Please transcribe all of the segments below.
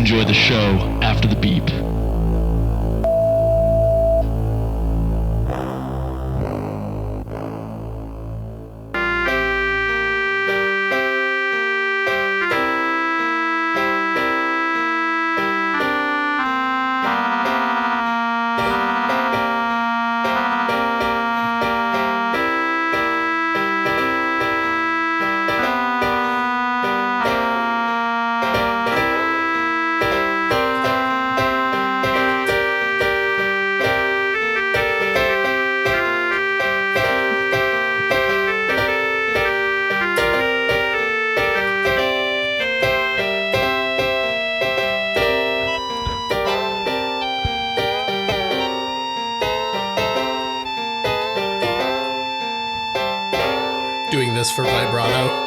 enjoy the show after the beep. Doing this for vibrato.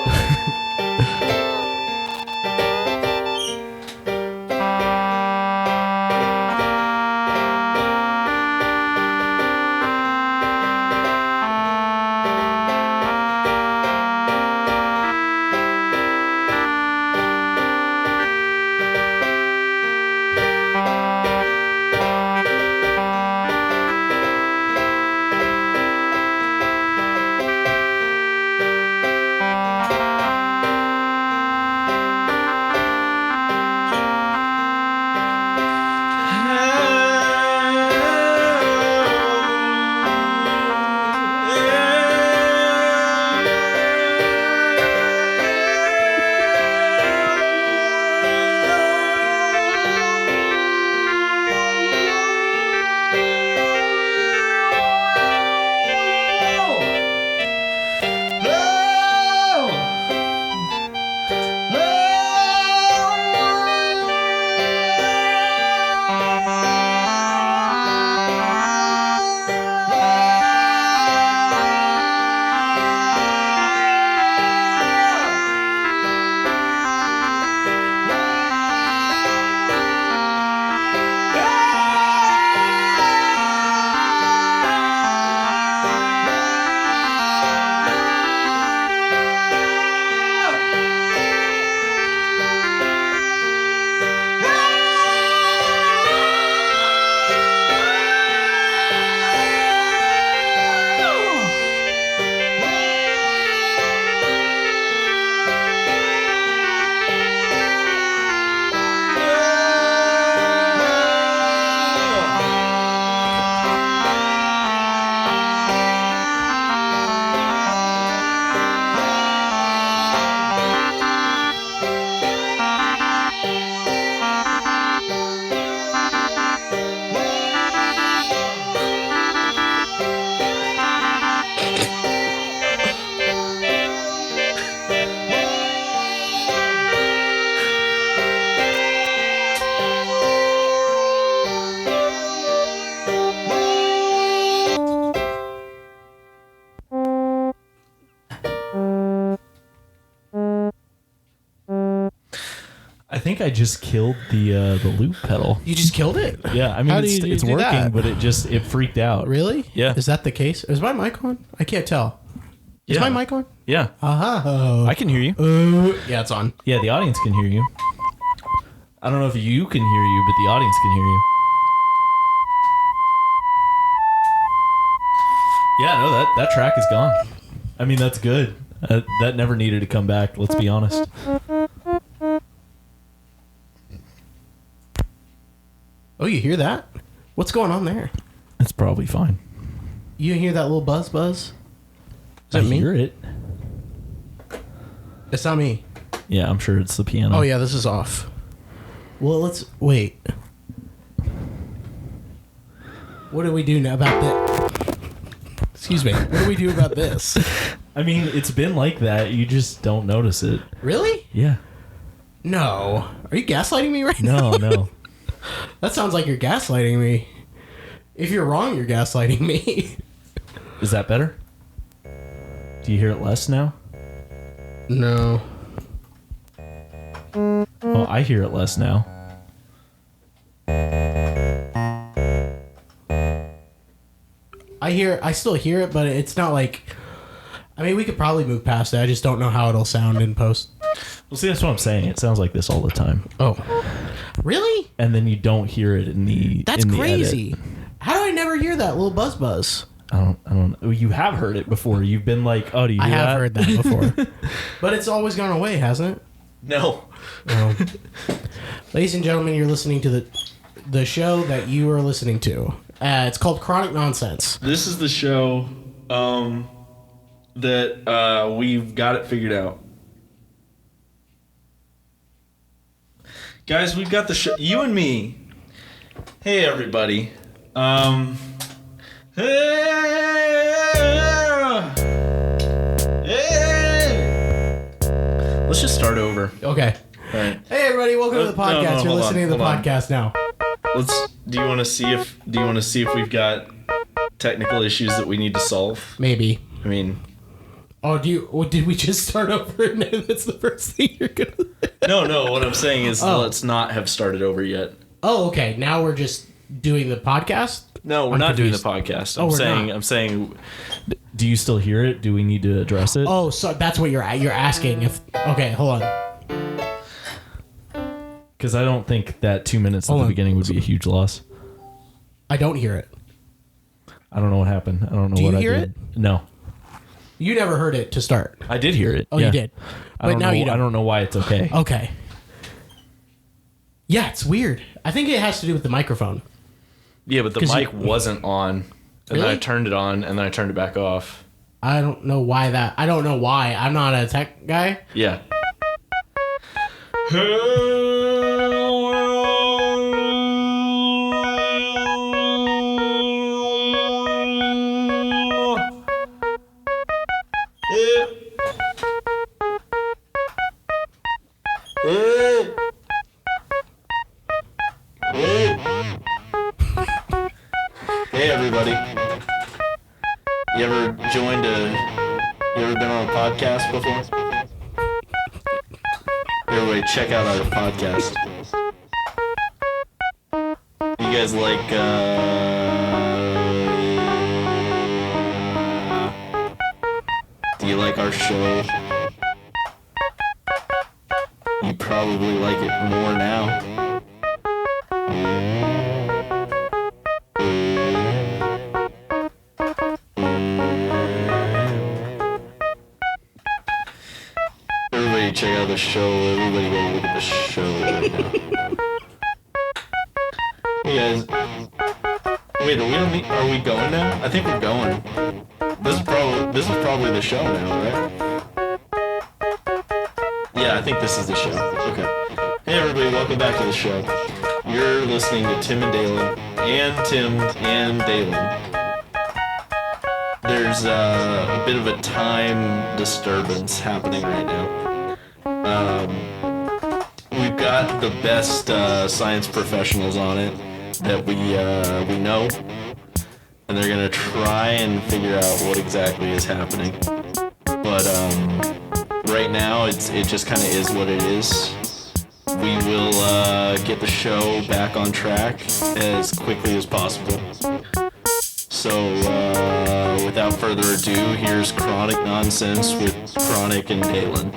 I think I just killed the loop pedal. You just killed it? Yeah, I mean How do it's you do working, that? but it freaked out. Really? Yeah. Is that the case? Is my mic on? I can't tell. Is Yeah. my mic on? Yeah, I can hear you. Yeah, it's on. yeah. The audience can hear you. I don't know if you can hear you, but the audience can hear you. Yeah, no, that track is gone. I mean, that's good. That never needed to come back. Let's be honest. Oh, you hear that? What's going on there? It's probably fine. You hear that little buzz? Is I that me? hear it. It's not me. Yeah, I'm sure it's the piano. Oh, yeah, this is off. Well, let's wait. What do we do now about that? Excuse me. What do we do about this? I mean, it's been like that. You just don't notice it. Really? Yeah. No. Are you gaslighting me right now? No. That sounds like you're gaslighting me. If you're wrong, you're gaslighting me. Is that better? Do you hear it less now? No. Oh, I hear it less now. I still hear it, but it's not like... I mean, we could probably move past it. I just don't know how it'll sound in post. Well, see, that's what I'm saying. It sounds like this all the time. Oh. Really? and then you don't hear it in the. That's in the crazy. edit. How do I never hear that little buzz? I don't know. You have heard it before. You've been like, oh, do you I hear have that? heard that before. But it's always gone away, hasn't it? No. Ladies and gentlemen, you're listening to the show that you are listening to. It's called Chronic Nonsense. This is the show that we've got it figured out. Guys, we've got the show. You and me. Hey, everybody. Let's just start over. Okay. All right. Hey, everybody, welcome to the podcast. No, You're hold listening on, to the hold on. podcast now. Do you want to see if we've got technical issues that we need to solve? Maybe. I mean, Oh, did we just start over and that's the first thing you're going to... no, what I'm saying is Oh. let's not have started over yet. Oh, okay. Now we're just doing the podcast? No, we're I'm not doing the confused. podcast. Oh, we're not. I'm saying Do you still hear it? Do we need to address it? Oh, so that's what you're asking. If Okay, hold on. Because I don't think that 2 minutes at Hold the on. beginning would be a huge loss. I don't hear it. I don't know what happened. I don't know Do what you I hear did. No, You never heard it to start. I did hear it. Oh, yeah. you did. I But don't now know, you don't. I don't know why it's okay. Okay. Yeah, it's weird. I think it has to do with the microphone. yeah, but the 'Cause mic you- wasn't on, and then Really? I turned it on, and then I turned it back off. I don't know why that. I don't know why. I'm not a tech guy. Yeah. Hey everybody. You ever been on a podcast before? Everybody check out our podcast. You guys like do you like our show? You probably like it more now. Everybody check out the show. Everybody go look at the show right now. Hey guys. Wait, are we going now? I think we're going. This is probably the show now, right? Yeah, I think this is the show. Okay. Hey everybody, welcome back to the show. You're listening to Tim and Dalen, and Tim and Dalen. There's a bit of a time disturbance happening right now. We've got the best science professionals on it that we know, and they're gonna try and figure out what exactly is happening. But right now, it just kind of is what it is. We will get the show back on track as quickly as possible. So, without further ado, here's Chronic Nonsense with Chronic and Dalen.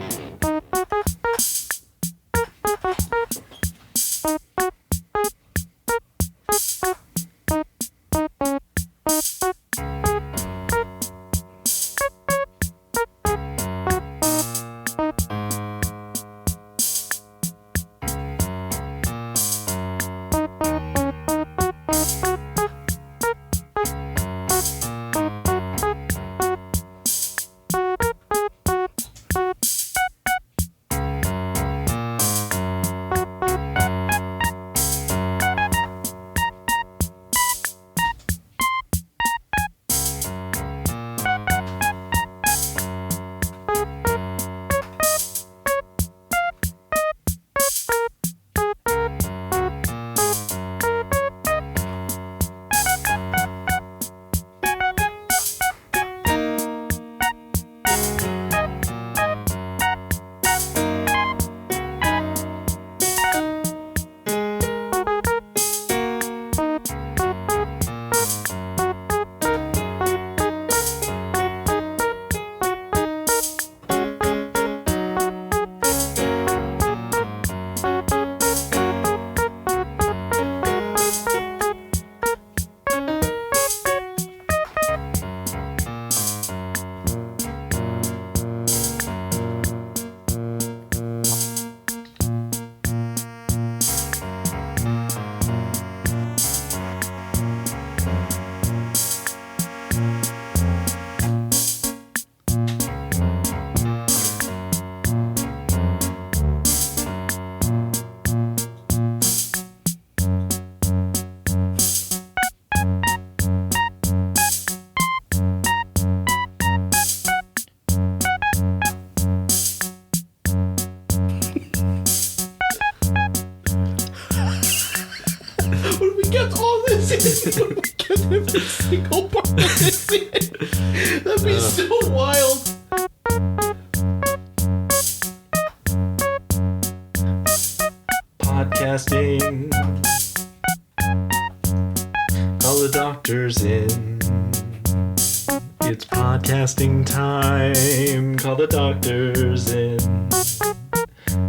kept all this in. We kept every single part of this in. That'd be so wild. Podcasting. All the doctors in. It's podcasting time. Call the doctors in.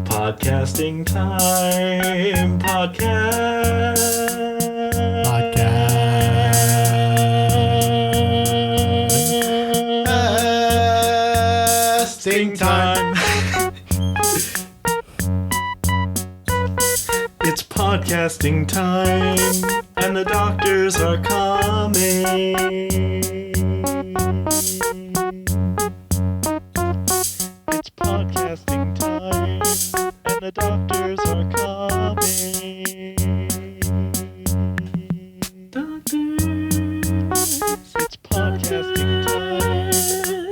Podcasting time. Podcasting time. It's podcasting time, and the doctors are coming. It's podcasting time, and the doctors are coming. Doctors, it's podcasting time,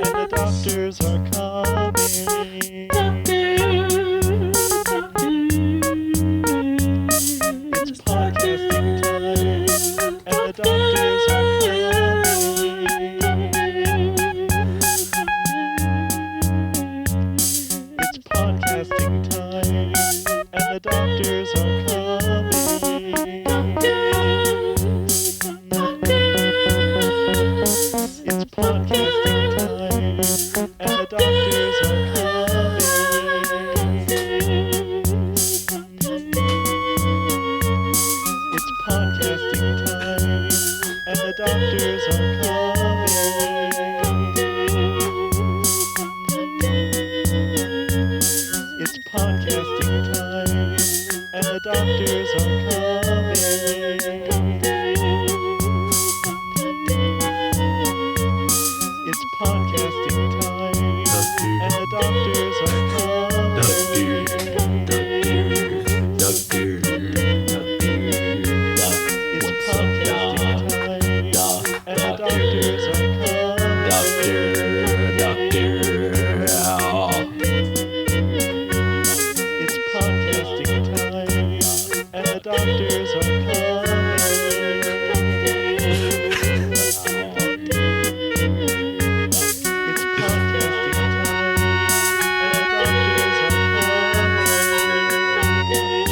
and the doctors are coming. It's podcasting time, and the doctors are coming. It's podcasting time, and the doctors are coming. It's podcasting time, and the doctors are coming. It's podcasting time, and the doctors are coming. It's podcasting time, and the doctors are coming. It's podcasting time, and the doctors are coming. It's podcasting time, and the doctors are It's podcasting time, and the doctors are coming. It's podcasting time, and the doctors are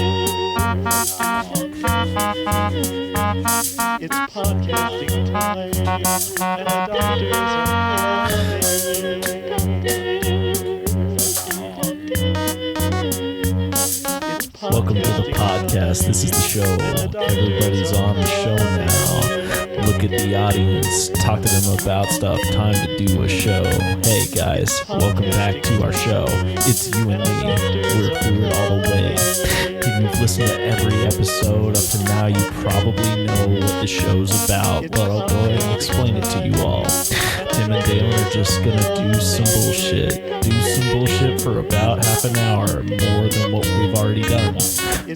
coming. It's podcasting time, and the doctors are coming. Welcome to the podcast. This is the show. Everybody's on the show now. Look at the audience. Talk to them about stuff. Time to do a show. Hey guys, welcome back to our show. It's you and me. We're through it all the way. If you've listened to every episode up to now, you probably know what the show's about, but I'll go ahead and explain it to you all. Tim and Dalen are just gonna do some bullshit. Do some bullshit for about half an hour, more than what we've already done.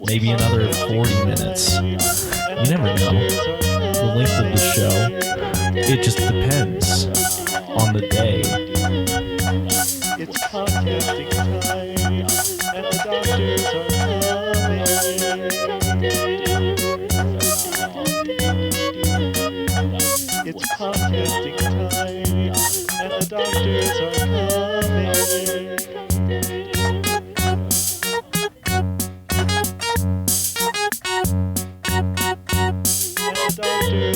Maybe another 40 minutes. You never know. The length of the show, it just depends on the day. It's podcasting time, and the doctors are coming. It's podcasting time, and the doctors are coming. And the doctors are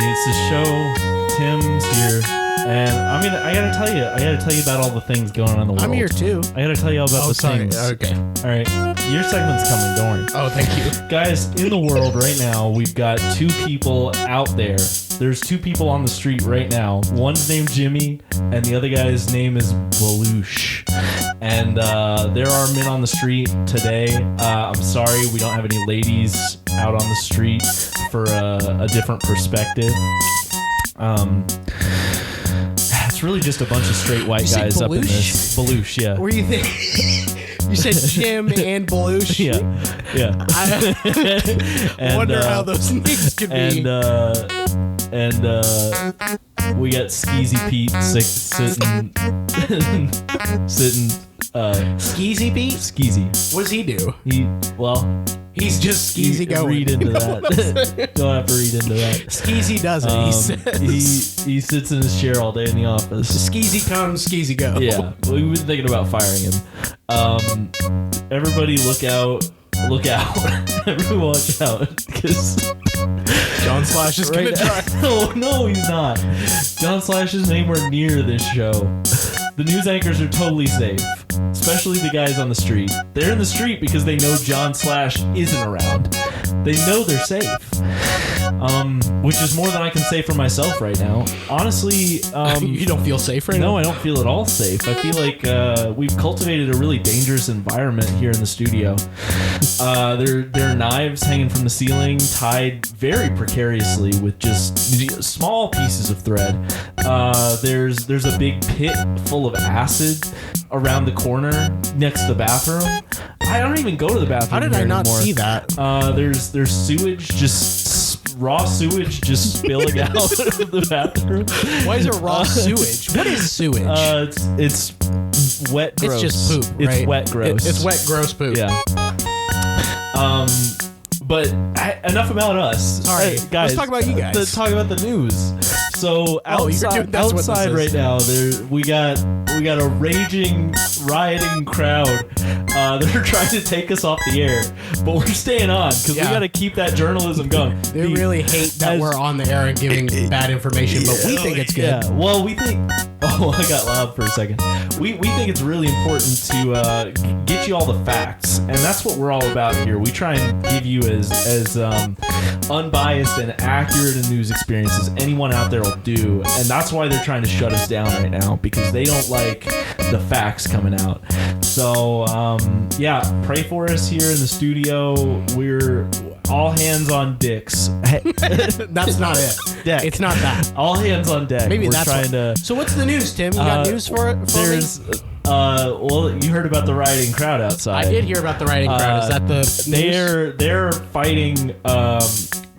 It's the show. Tim's here, and I gotta tell you about all the things going on in the world. I'm here too. I gotta tell you all about the things. Okay. All right, your segment's coming. Don't worry. Oh, thank you. Guys, in the world right now, we've got two people out there. There's two people on the street right now. One's named Jimmy, and the other guy's name is Belush. And there are men on the street today. I'm sorry, we don't have any ladies out on the street for a different perspective. It's really just a bunch of straight white guys up in this. Belush, yeah. What do you think? You said Jim and Belush. Yeah. I wonder how those names could be. And and we got Skeezy Pete sitting. Skeezy Pete? Skeezy. What does he do? He's just skeezy going. Read into that. Don't have to read into that. Skeezy does it. He says. He sits in his chair all day in the office. Skeezy comes, Skeezy go. Yeah, we've been thinking about firing him. Everybody look out. Everyone watch out. Because John Slash is going to try. No, he's not. John Slash is anywhere near this show. The news anchors are totally safe, especially the guys on the street. They're in the street because they know John Slash isn't around. They know they're safe. Which is more than I can say for myself right now. Honestly, you don't feel safe right now? No, I don't feel at all safe. I feel like we've cultivated a really dangerous environment here in the studio. There are knives hanging from the ceiling, tied very precariously with just small pieces of thread. There's a big pit full of acid around the corner next to the bathroom. I don't even go to the bathroom. How did I not anymore. see that? There's sewage, just raw sewage just spilling out of the bathroom. Why is there raw sewage? What is sewage? It's wet gross. It's just poop, right? It's wet gross. It's wet gross poop. Yeah. But enough about us. Sorry, guys. let's talk about you guys. Let's talk about the news. So outside right now, we got a raging, rioting crowd that are trying to take us off the air, but we're staying on because we got to keep that journalism going. They really hate that we're on the air and giving bad information, but we think it's good. Yeah. Well, we think. Oh, I got loud for a second. We think it's really important to get you all the facts, and that's what we're all about here. We try and give you as unbiased and accurate a news experience as anyone out there will do, and that's why they're trying to shut us down right now, because they don't like the facts coming out. So pray for us here in the studio. We're all hands on dicks. That's not it. Deck. It's not that. All hands on deck. Maybe we're that's trying to. So what's the news, Tim? You got news for it? There's well, you heard about the rioting crowd outside. I did hear about the rioting crowd. Is that the news? They're fighting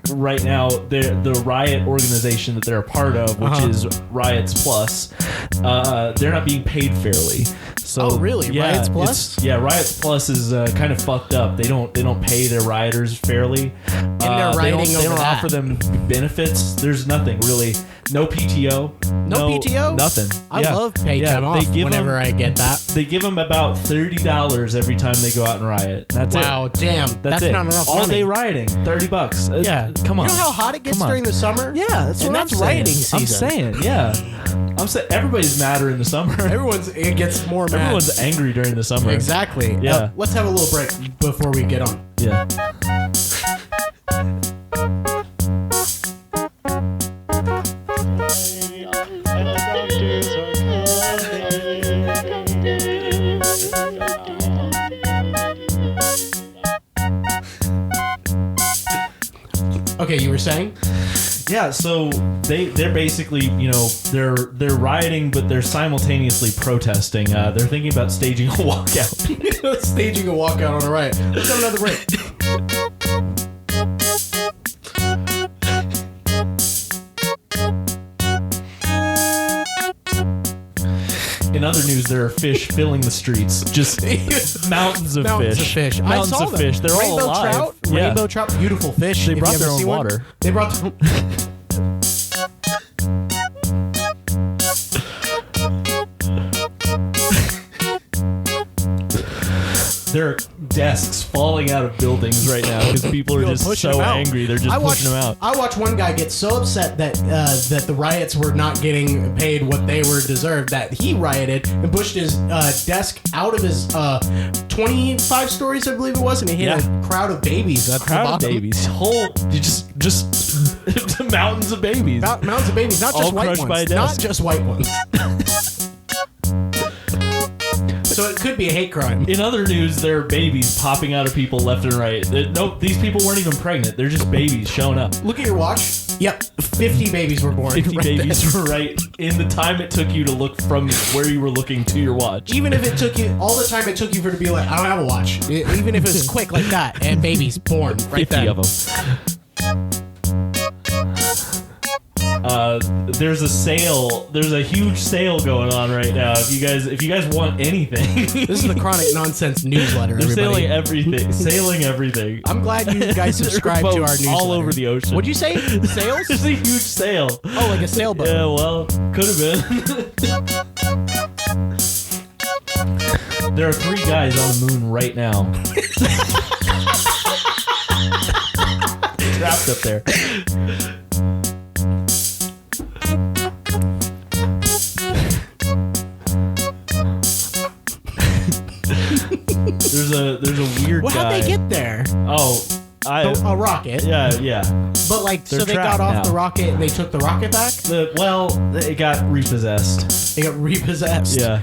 right now. The riot organization that they're a part of, which is Riots Plus. They're not being paid fairly. So really? Yeah, Riots Plus? Riots Plus is kind of fucked up. They don't pay their rioters fairly. And they're rioting They over don't that. offer them benefits. There's nothing really. No PTO. No PTO? Nothing. I love pay time off whenever I get that. They give them about $30 every time they go out and riot. That's it. Wow, damn. That's it. not enough All money. day rioting, $30. Yeah. Come on. You know how hot it gets Come on. during the summer? Yeah, that's what that's I'm saying. rioting season. I'm saying, yeah. I'm saying everybody's madder in the summer. It gets more mad. Everyone's angry during the summer. Exactly. Yeah. Let's have a little break before we get on. Yeah. And the doctors are coming. Okay, you were saying? Yeah, so they're basically, they're rioting, but they're simultaneously protesting. They're thinking about staging a walkout. Staging a walkout on a riot. Let's have another break. In other news, there are fish filling the streets. Just mountains of fish. Mountains of fish. They're all Rainbow alive. trout. Yeah. Rainbow trout. Beautiful fish. They Have brought you ever their own seen one? water. They brought their There are desks falling out of buildings right now because people are just pushing so them out. angry. They're just pushing them out. I watched one guy get so upset that that the riots were not getting paid what they were deserved that he rioted and pushed his desk out of his 25 stories, I believe it was, and he hit a crowd of babies at the Crowd of bottom. babies. Just mountains of babies. Mountains of babies, not just All white crushed ones. by a Not desk. just white ones. So it could be a hate crime. In other news, there are babies popping out of people left and right. Nope, these people weren't even pregnant. They're just babies showing up. Look at your watch. Yep, 50 babies were born. 50 right babies then. right in the time it took you to look from where you were looking to your watch. Even if it took you all the time it took you for to be like, I don't have a watch. Even if it was quick like that, and babies born right 50 then. of them. There's a sale. There's a huge sale going on right now. If you guys want anything, This is the Chronic Nonsense newsletter, they're everybody. sailing everything. I'm glad you guys subscribe to our Boats newsletter. all over the ocean. What'd you say? Sales? There's a huge sale. Oh, like a sailboat. Yeah, well, could have been. There are 3 guys on the moon right now. Trapped up there. There's a weird Well, guy. how'd they get there? Oh, A rocket. yeah. But like, so They're they got trapped off now. the rocket and they took the rocket back? It got repossessed. They got repossessed. Yeah.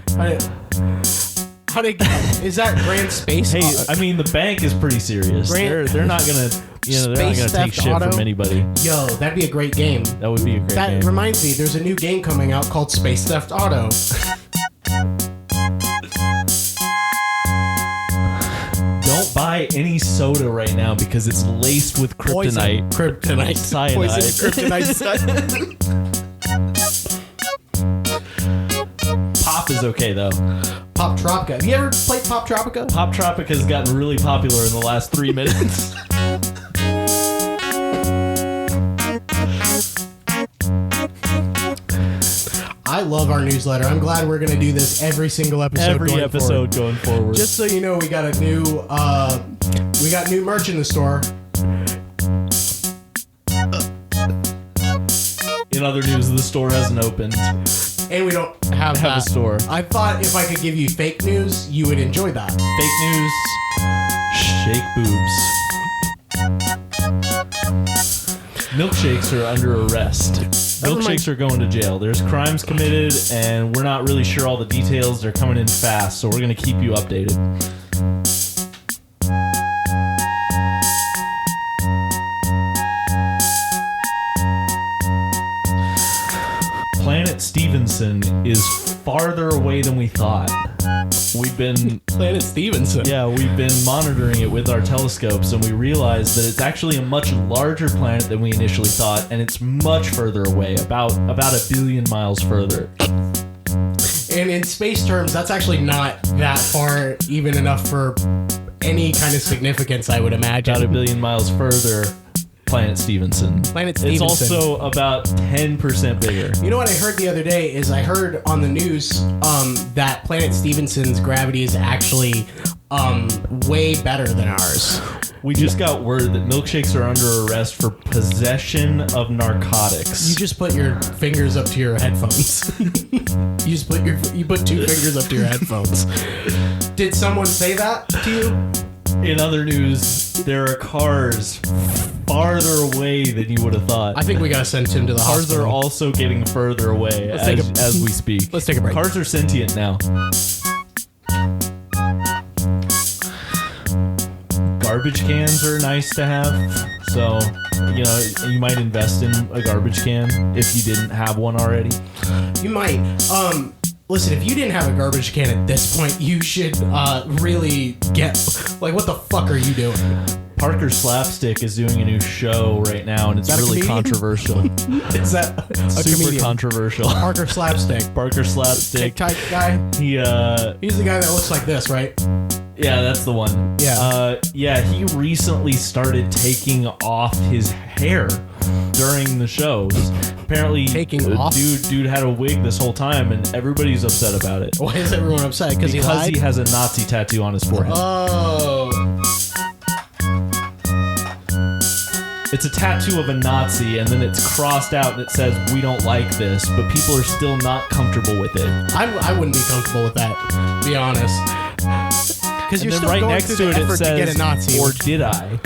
How did is that Grand Space? Hey, I mean the bank is pretty serious. Grand- They're not gonna, they're not Space gonna take Theft shit Auto? from anybody. Yo, that'd be a great game. That would be a great That game. reminds me, there's a new game coming out called Space Theft Auto. Don't buy any soda right now because it's laced with kryptonite. Kryptonite. Cyanide. Poison kryptonite. Pop is okay though. Pop Tropica. Have you ever played Pop Tropica? Pop Tropica has gotten really popular in the last 3 minutes. I love our newsletter. I'm glad we're gonna do this every single episode. Every going episode forward. going forward. Just so you know, we got new merch in the store. In other news, the store hasn't opened. And we don't have Have a that. store. I thought if I could give you fake news, you would enjoy that. Fake news. Shake boobs. Milkshakes are under arrest. Milkshakes are going to jail. There's crimes committed, and we're not really sure all the details. They're coming in fast, so we're going to keep you updated. Planet Stevenson is farther away than we thought. We've been Planet Stevenson. we've been monitoring it with our telescopes, and we realized that it's actually a much larger planet than we initially thought, and it's much further away, about 1 billion miles further. And in space terms, that's actually not that far, even enough for any kind of significance, I would imagine. About 1 billion miles further, Planet Stevenson. Planet It's Stevenson. also about 10% bigger. You know what I heard the other day is I heard on the news that Planet Stevenson's gravity is actually way better than ours. We just got word that milkshakes are under arrest for possession of narcotics. You just put your fingers up to your headphones. you put 2 fingers up to your headphones. Did someone say that to you? In other news, there are cars farther away than you would have thought. I think we gotta send Tim to the Cars hospital. are also getting further away Let's take as we speak. Let's take a break. Cars are sentient now. Garbage cans are nice to have. So, you might invest in a garbage can if you didn't have one already. You might. Listen, if you didn't have a garbage can at this point, you should really get. Like, what the fuck are you doing? Parker Slapstick is doing a new show right now, and it's that a really comedian? controversial. Is that a Super comedian? controversial. Parker Slapstick. Parker Slapstick. TikTok guy. He He's the guy that looks like this, right? Yeah, that's the one. Yeah. He recently started taking off his hair during the shows. Apparently, Taking off? dude had a wig this whole time, and everybody's upset about it Why is everyone upset? Because he lied? he has a Nazi tattoo on his forehead. Oh. It's a tattoo of a Nazi, and then it's crossed out, and it says, "We don't like this," but people are still not comfortable with it. I wouldn't be comfortable with that, to be honest. Because And you're then still right going next through to the it, it effort to get says, a Nazi. "Or did I?"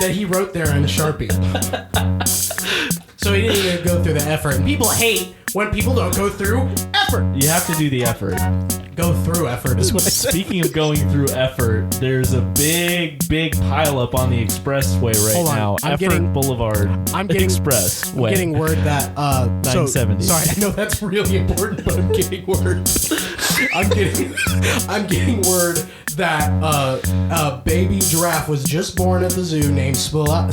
That he wrote there in Sharpie. So he didn't even go through the effort. And people hate when people don't go through effort. You have to do the effort. Go through effort is what I said. Speaking of going through effort, there's a big pileup on the expressway right Hold on, now. I'm Effort getting- Boulevard. I'm getting Expressway. I'm getting word that 970. Sorry, I know that's really important, but I'm getting word. I'm getting word that a baby giraffe was just born at the zoo named Spilati.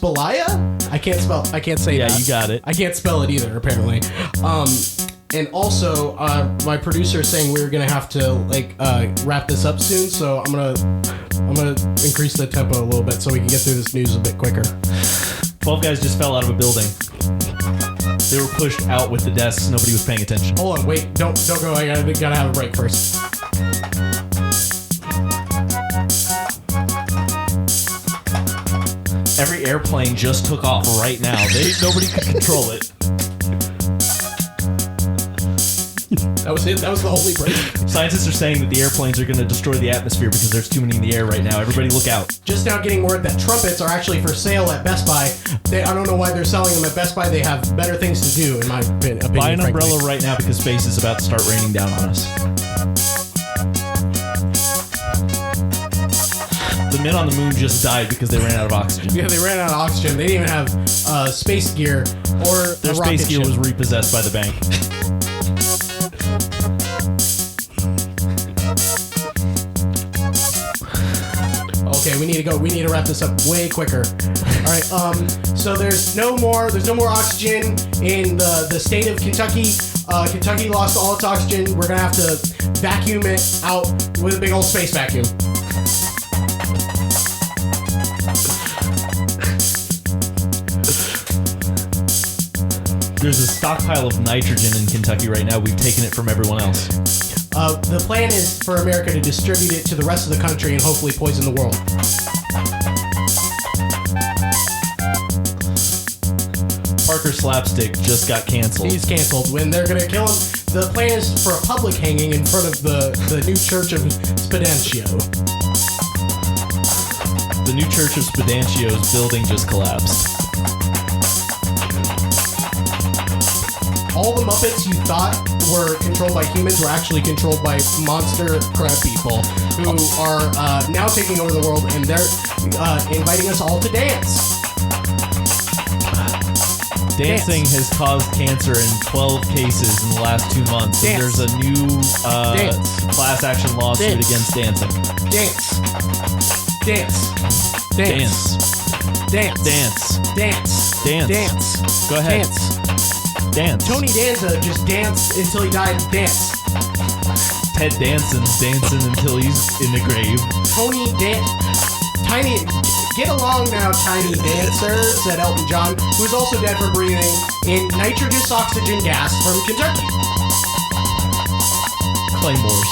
Spalaya. I can't say Yeah, that. you got it. I can't spell it either, apparently. And also, my producer is saying we're gonna have to wrap this up soon, so I'm gonna increase the tempo a little bit so we can get through this news a bit quicker. 12 guys just fell out of a building. They were pushed out with the desks. Nobody was paying attention. Hold on, wait, don't go. I gotta have a break first. Every airplane just took off right now. Nobody could control it. That was it. That was the only break. Scientists are saying that the airplanes are going to destroy the atmosphere because there's too many in the air right now. Everybody look out. Just now getting word that trumpets are actually for sale at Best Buy. I don't know why they're selling them at Best Buy. They have better things to do, in my opinion. Buy an frankly. umbrella right now because space is about to start raining down on us. The men on the moon just died because they ran out of oxygen. Yeah, they ran out of oxygen. They didn't even have space gear or Their a rocket space gear ship. was repossessed by the bank. Okay, we need to go. We need to wrap this up way quicker. All right. So there's no more oxygen in the state of Kentucky. Kentucky lost all its oxygen. We're gonna have to vacuum it out with a big old space vacuum. There's a stockpile of nitrogen in Kentucky right now. We've taken it from everyone else. The plan is for America to distribute it to the rest of the country and hopefully poison the world. Parker Slapstick just got canceled. He's canceled. When they're gonna kill him, the plan is for a public hanging in front of the new church of Spudentio. The new church of Spudentio's building just collapsed. All the Muppets you thought were controlled by humans were actually controlled by monster crab people who are now taking over the world, and they're inviting us all to dance. Dancing has caused cancer in 12 cases in the last 2 months. So Dance. there's a new class action lawsuit Dance. against dancing. Dance. Dance. Dance. Dance. Dance. Dance. Dance. Dance. Dance. Go ahead. Dance. Dance. Tony Danza just danced until he died. Dance. Ted Danson's dancing until he's in the grave. Tiny, get along now, Tiny Dancer, said Elton John, who is also dead for breathing in nitrous oxygen gas from Kentucky. Claymores.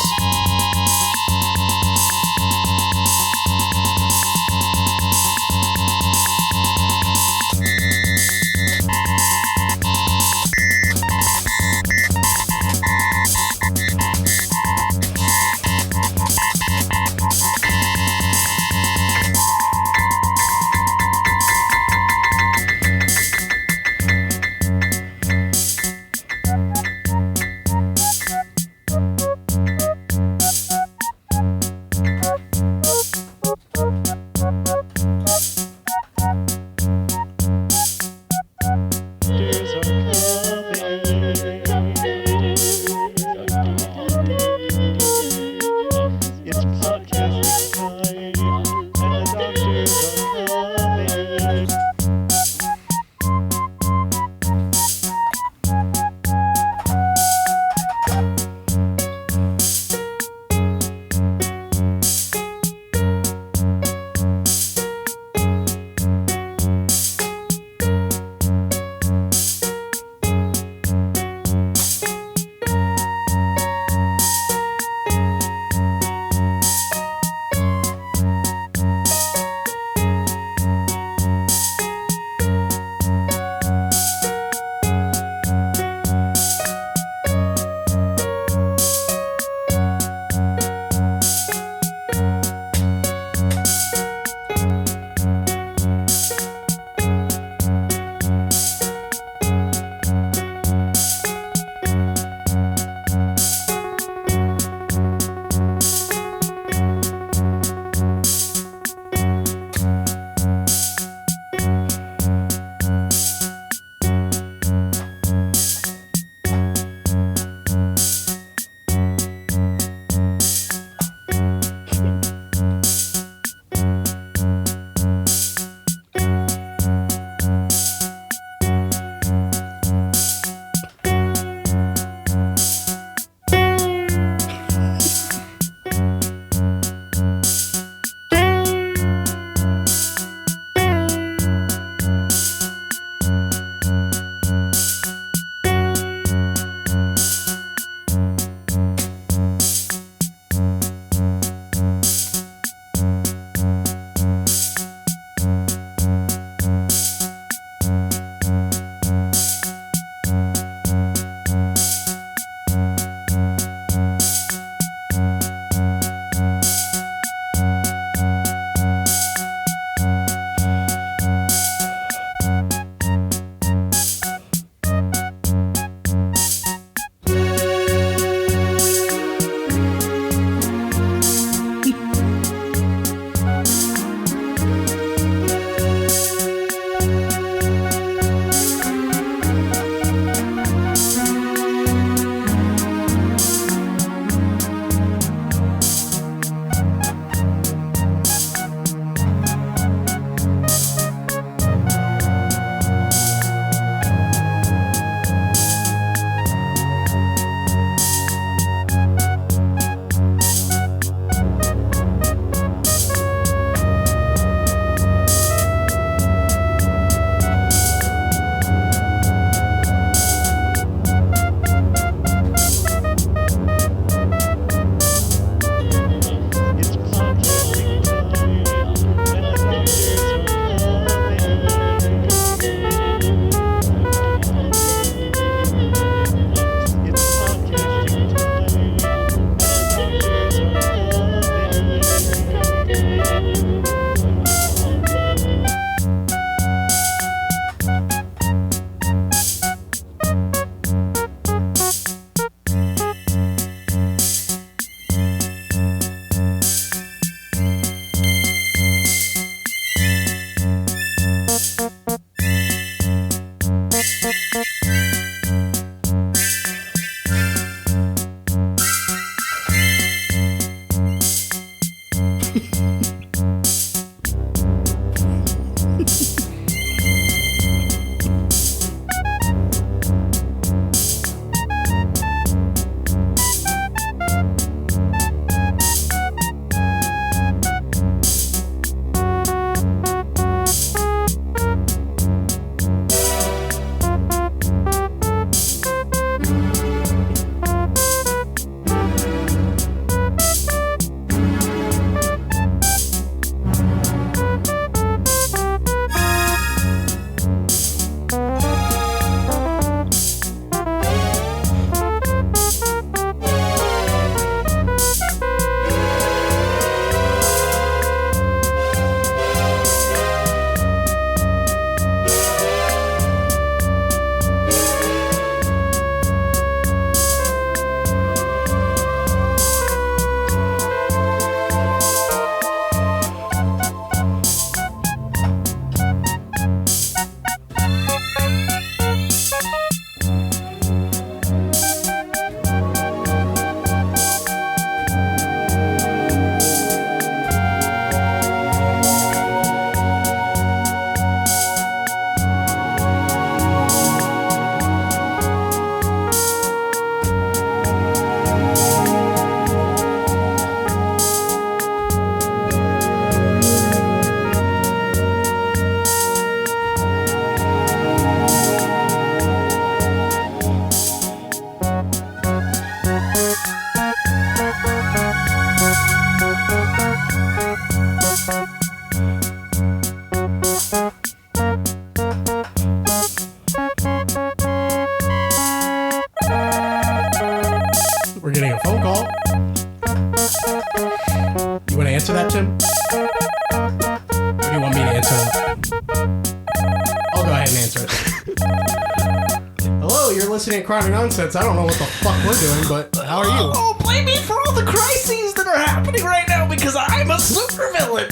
you're listening to Chronic Nonsense. I don't know what the fuck we're doing, but how are you? Oh, blame me for all the crises that are happening right now because I'm a supervillain.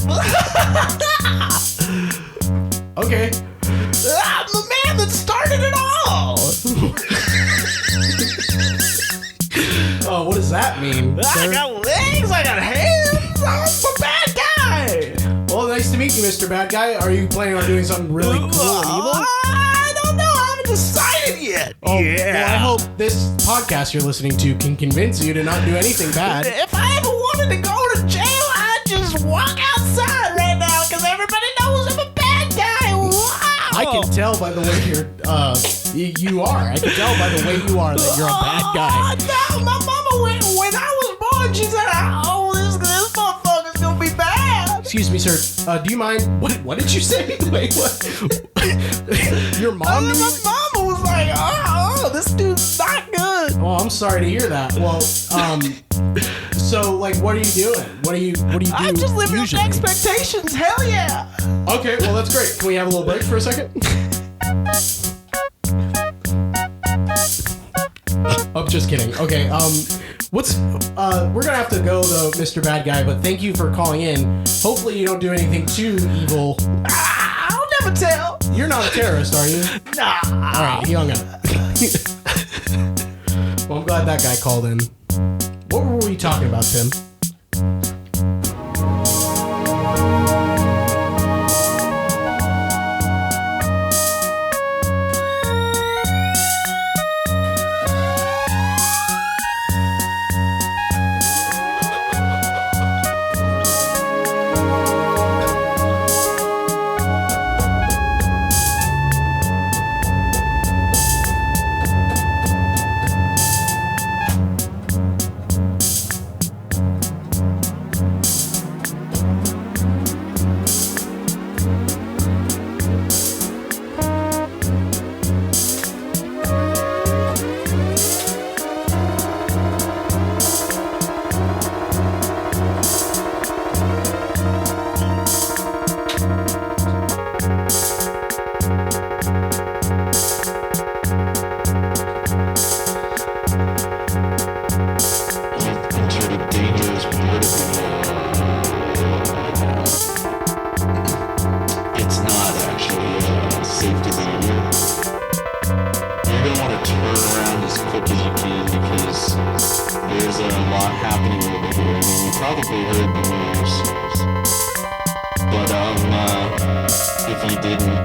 Okay. I'm the man that started it all. Oh, what does that mean? I sir? got legs, I got hands, I'm a bad guy. Well, nice to meet you, Mr. Bad Guy. Are you planning on doing something really cool and evil? I don't know, I haven't decided yet. Oh, well, I hope this podcast you're listening to can convince you to not do anything bad. If I ever wanted to go to jail, I'd just walk outside right now because everybody knows I'm a bad guy. Wow. I can tell by the way you're, you are. I can tell by the way you are that you're a bad guy. Oh, no, my mama, when I was born, she said, oh, this motherfucker's gonna be bad. Excuse me, sir. Do you mind? What did you say? Wait, what? Your mom knew? My mama was like, oh, this dude's not good. Oh, I'm sorry to hear that. Well, so like, what are you doing? What do you do? I'm just living up to usually? expectations. Hell yeah. Okay, well that's great. Can we have a little break for a second? I'm just kidding. Okay, we're gonna have to go though, Mr. Bad Guy, but thank you for calling in. Hopefully you don't do anything too evil. I'll never tell. You're not a terrorist, are you? Nah. Alright, he hung up. Well, I'm glad that guy called in. What were we talking about, Tim? Probably heard the news, but if you didn't,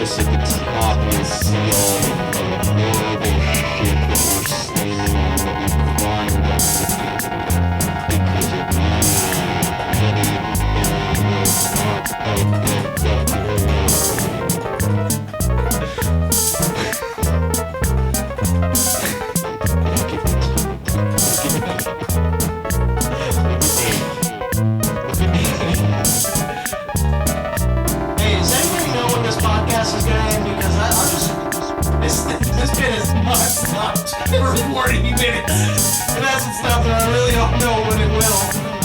us at the top, you'll see all the horrible shit 40 minutes. It hasn't stopped, and I really don't know when it will.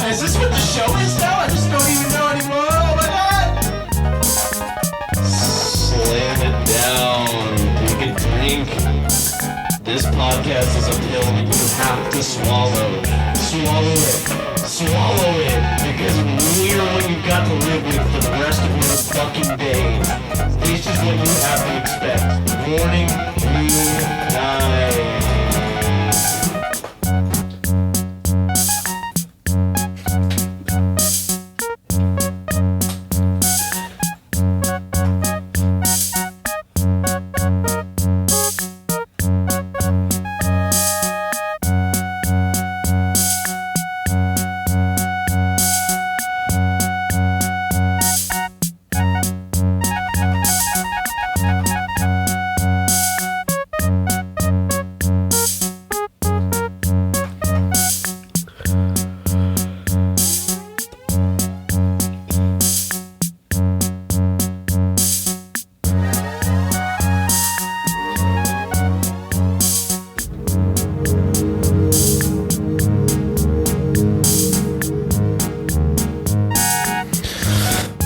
Is this what the show is now? I just don't even know anymore. Oh my god! Slam it down. Take a drink. This podcast is a pill that you have to swallow. Swallow it. Swallow it. Because we're what you've got to live with for the rest of your fucking days. This is what you have to expect. Warning, you die.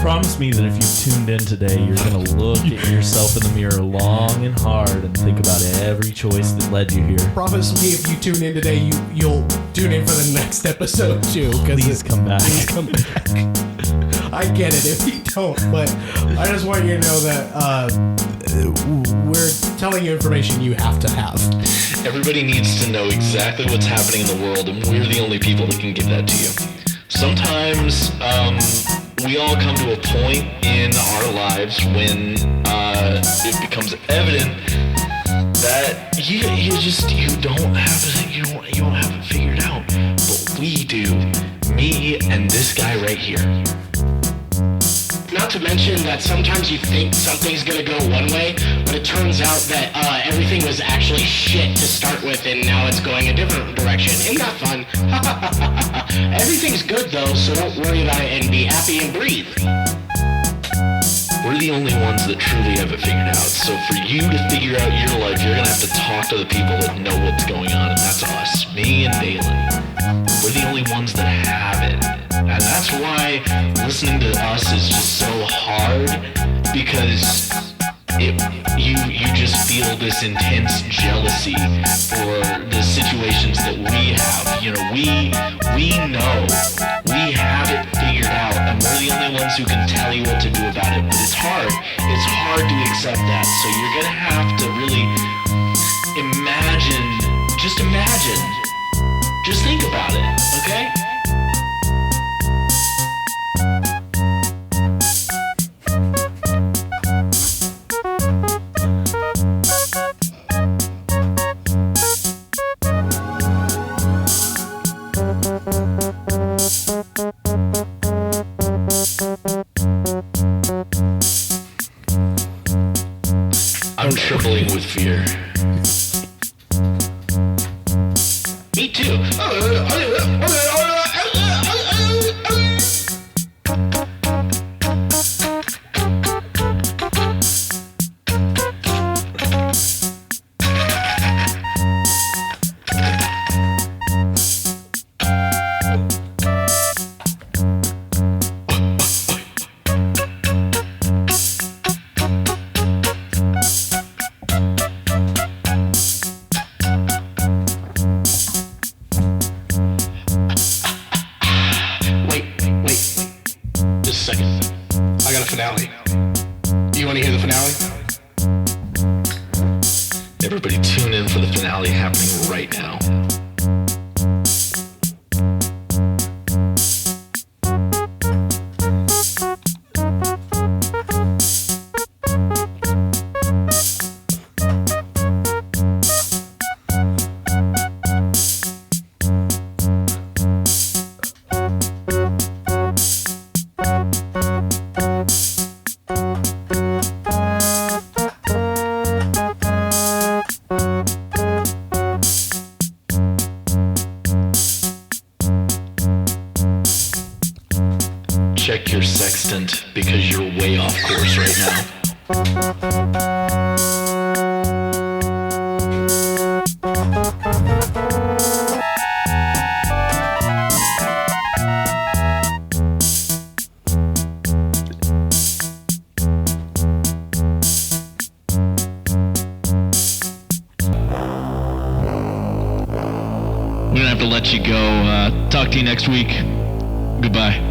Promise me that if you tuned in today, you're going to look at yourself in the mirror long and hard and think about every choice that led you here. Promise me if you tune in today, you'll tune in for the next episode too. Please come back. Please come back. I get it if you don't, but I just want you to know that we're telling you information you have to have. Everybody needs to know exactly what's happening in the world, and we're the only people that can give that to you. Sometimes we all come to a point in our lives when it becomes evident that you don't have it figured out, but we do. Me and this guy right here. Not to mention that sometimes you think something's gonna go one way, but it turns out that everything was actually shit to start with, and now it's going a different direction. Isn't that fun? Everything's good though, so don't worry about it and be happy and breathe. We're the only ones that truly have it figured out. So for you to figure out your life, you're gonna have to talk to the people that know what's going on, and that's us, me and Dalen. We're the only ones that have it. And that's why listening to us is just so hard, because you just feel this intense jealousy for the situations that we have. You know, we know we have it figured out, and we're the only ones who can tell you what to do about it. But it's hard. It's hard to accept that. So you're gonna have to really imagine. Just think about it, okay? I'm trembling with fear. Me too. I got a finale. You want to hear the finale? Everybody tune in for the finale happening right now. Check your sextant because you're way off course right now. have to let you go. Talk to you next week. Goodbye.